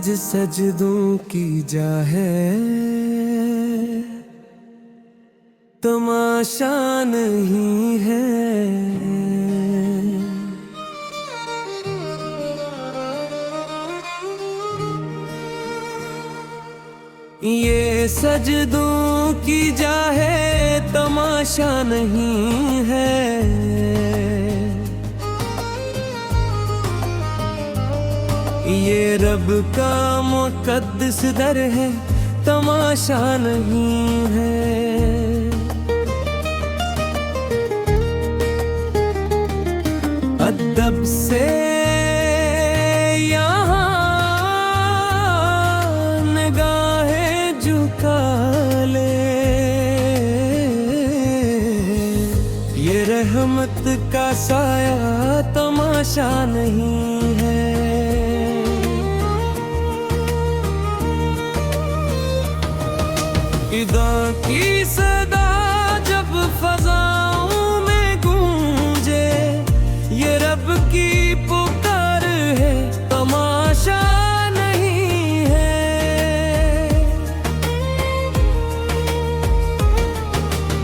आज सजदों की जा है, तमाशा नहीं है। ये सजदों की जा है, तमाशा नहीं है। ये रब का मुक़द्दस दर है, तमाशा नहीं है। अदब से यहाँ निगाहें झुका ले, ये रहमत का साया तमाशा नहीं है। इदा की सदा जब फज़ाओं में गूंजे, ये रब की पुकार है, तमाशा नहीं है।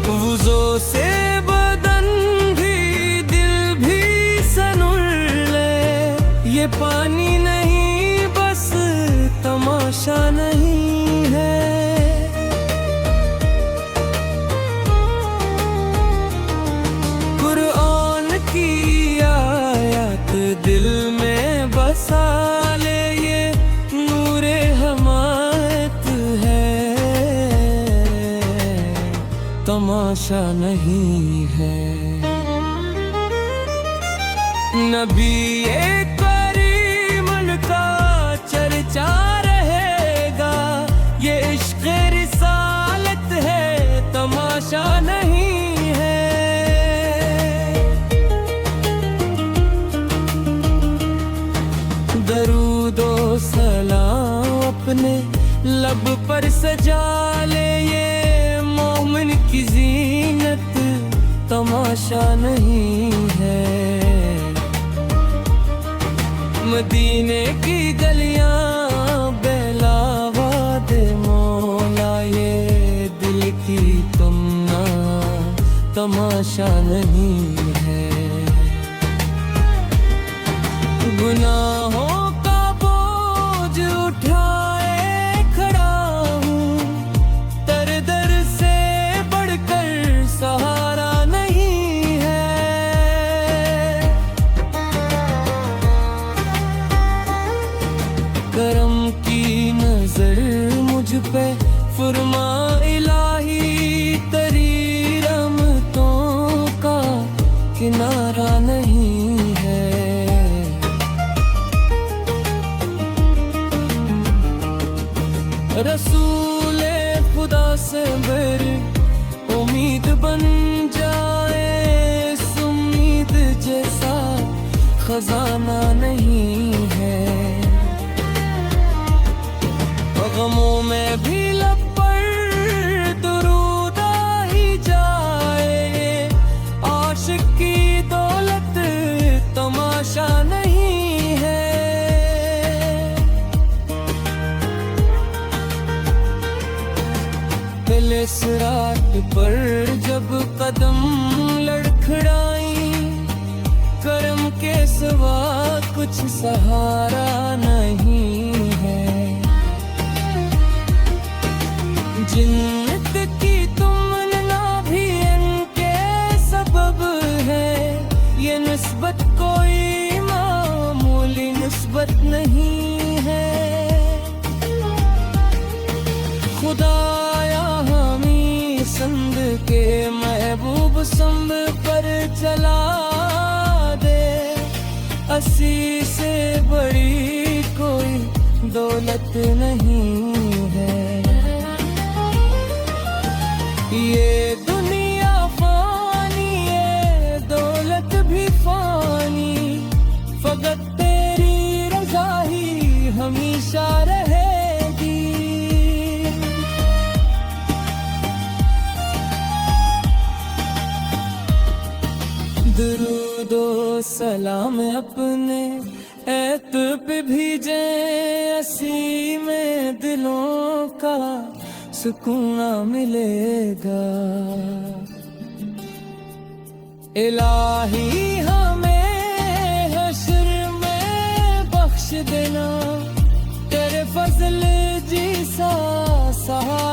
वुज़ू से बदन भी दिल भी सनुर ले, ये पानी नहीं बस तमाशा नहीं है। दिल में बसा ले, ये नूरे हमायत है, तमाशा नहीं है। नबी करीम का चर्चा रहेगा, ये इश्क़ रिसालत है, तमाशा नहीं है। दरूदो सलाम अपने लब पर सजा ले, ये मोमिन की ज़ीनत तमाशा नहीं है। मदीने की गलियां बहलावा दे मौला, ये दिल की तमन्ना तमाशा नहीं है। गुनाहों का बोझ उठाए खड़ा हूँ, दर दर से बढ़कर सहारा नहीं है। करम की नजर मुझ पे फरमा इलाही, तेरी रहमतों का किनारा नहीं है। रसूले खुदा से मेरी उम्मीद बन जाए, इस उम्मीद जैसा खजाना नहीं है। गमों में भी लब पर दुरूद आ ही जाए, आशिक की दौलत तमाशा नहीं है। सिरात पर जब कदम लड़खड़ाई, करम के सिवा कुछ सहारा नहीं है। जिन्नत की तुमन्ना भी इनके सबब है, ये निस्बत कोई मामूली निस्बत नहीं है। खुदाया हमी संद के महबूब संग पर चला दे, असी से बड़ी कोई दौलत नहीं है। ये दुनिया फानी, ये दौलत भी फानी, फकत तेरी रज़ा ही हमेशा रहेगी। दरूदो सलाम अपने ऐत पे भीजे असी में दिलों का सुकून मिलेगा। इलाही हमें हश्र में बख्श देना, तेरे फजल जी सा सहारा